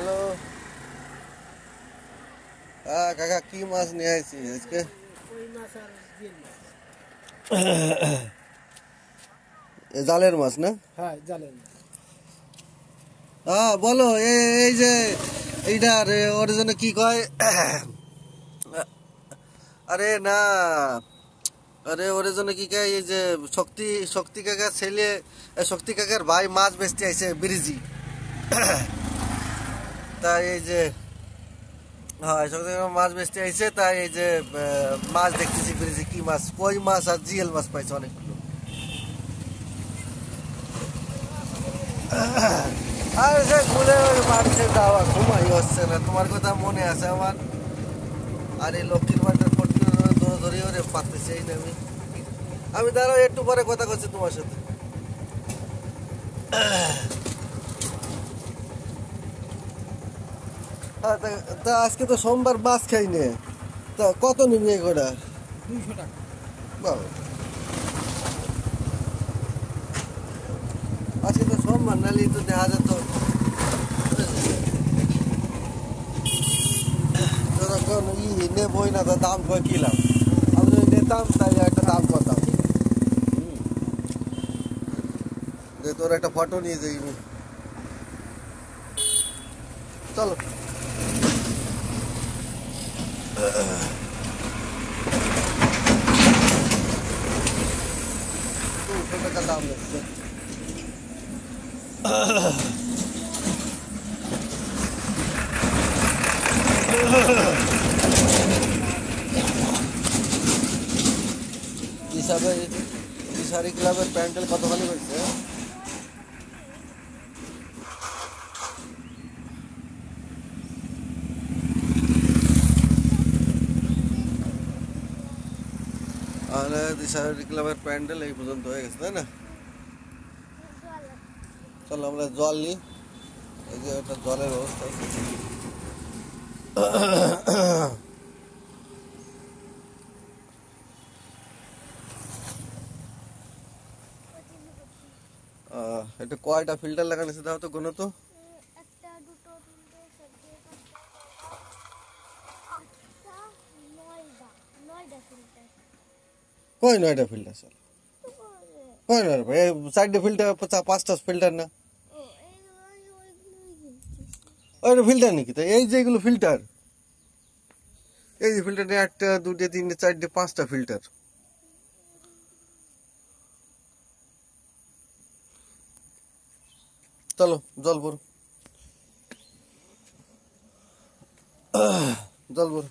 Hello. হ্যাঁ কাকা, কি মাছ নিয়ে আসছি আজকে? জালের মাছ না? হ্যাঁ, জালের মাছ। হ্যাঁ বলো। এই যে এইটার ওর জন্য কি কয়? আরে না, আরে ওর জন্য কি কয়, এই যে শক্তি শক্তি কাকার ছেলে, শক্তি কাকার ভাই মাছ বেচতে আইছে ব্রিজি। তাই এই যে, হ্যাঁ শক্তি কাকা মাছ বেচতে আইছে, তাই এই যে মাছ দেখতেছি ব্রিজি। কি মাছ? কই মাছ আর জিএল মাছ পাইছে অনেকগুলো। আর সে ঘুরে মানুষের যাওয়া ঘুমাই হচ্ছে না, তোমার কথা মনে আছে আমার। আর এই লক্ষ্মীর বাড়িটার ফটো ধরে ধরে ওরে পারতেছি এই না আমি দাঁড়াও, একটু পরে কথা করছি তোমার সাথে। তা আজকে তো সোমবার, মাছ খাই নে। তা কত নিবি এগুলা? 200 টাকা। বাবা, আজকে তো সোমবার, নালি তো দেখা যেত যখন নেবই না, তো দাম কয় কিলাম। আমি যদি নিতাম তাই একটা দাম করতাম যে তোর একটা ফটো নিয়ে যাই। চলো। 200 টাকা দাম লাগছে। হিসাবে ইসারি ক্লাবের প্যান্ডেল কতখানি হয়েছে? তাহলে দিশারি ক্লাবের প্যান্ডেল এই পর্যন্ত হয়ে গেছে, তাই না? চলো আমরা জল নিই। এই যে একটা জলের ব্যবস্থা আছে। এটা কয়টা ফিল্টার লাগানো আছে দাও তো, গুনো তো। কই 9টা ফিল্টার? চল কই না রে ভাই, 4টে ফিল্টার, 5টা ফিল্টার না? ওই ফিল্টার নাকি? তাই এই যে এগুলো ফিল্টার, এই যে ফিল্টার 1টা 2টে 3টে 4টে 5টা ফিল্টার। চলো জল ভরো, জল ভরো।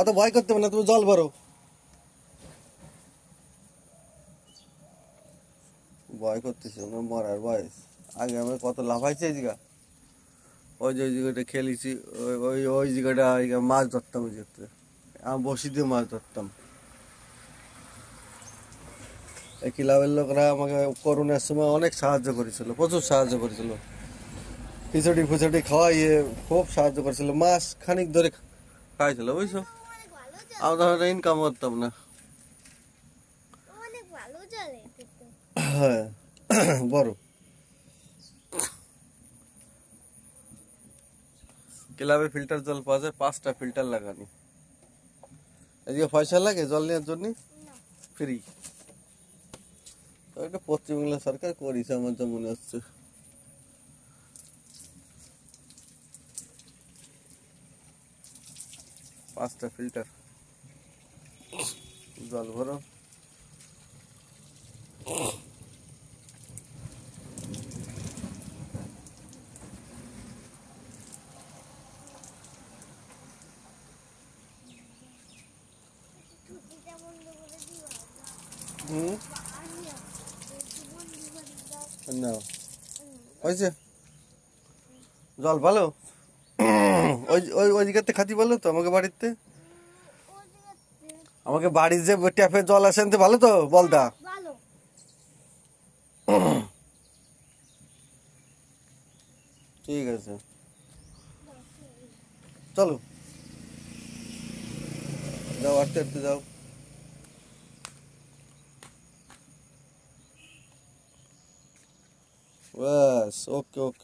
অত ভয় করতে হবে না, তুমি জল ভরো। ভয় করতেছি না, মরার বয়স। আগে আমি কত লাফাইছি এই জায়গা, ওই যে ওই জায়গাটা খেলেছি, ওই ওই জায়গাটা মাছ ধরতাম। ওই জায়গাতে আমি বসি দিয়ে মাছ ধরতাম। এই ক্লাবের লোকরা আমাকে করোনার সময় অনেক সাহায্য করেছিল, প্রচুর সাহায্য করেছিল। খিচুড়ি ফুচুড়ি খাওয়াইয়ে খুব সাহায্য করেছিল, মাস খানিক ধরে খাইছিল, বুঝছো? আমি তখন ইনকাম করতাম না। হ্যাঁ বড় ক্লাবে ফিল্টার জল পাওয়া যায়, 5টা ফিল্টার লাগানি। এদিকে পয়সা লাগে জল নেওয়ার জন্য? ফ্রি। এটা পশ্চিমবাংলা সরকার করেছে আমার যা মনে হচ্ছে। 5টা ফিল্টার। জল ভরো। না হয়েছে জল ভালো। ওই ওই ওই জায়গাতে খাতি ভালো তো, আমাকে বাড়িতে, আমাকে বাড়ির যে ট্যাপের জল আসেন তো ভালো তো, বলদা। ঠিক আছে চলো যাও, আটতে আটতে যাও। ব্যাস, ওকে ওকে।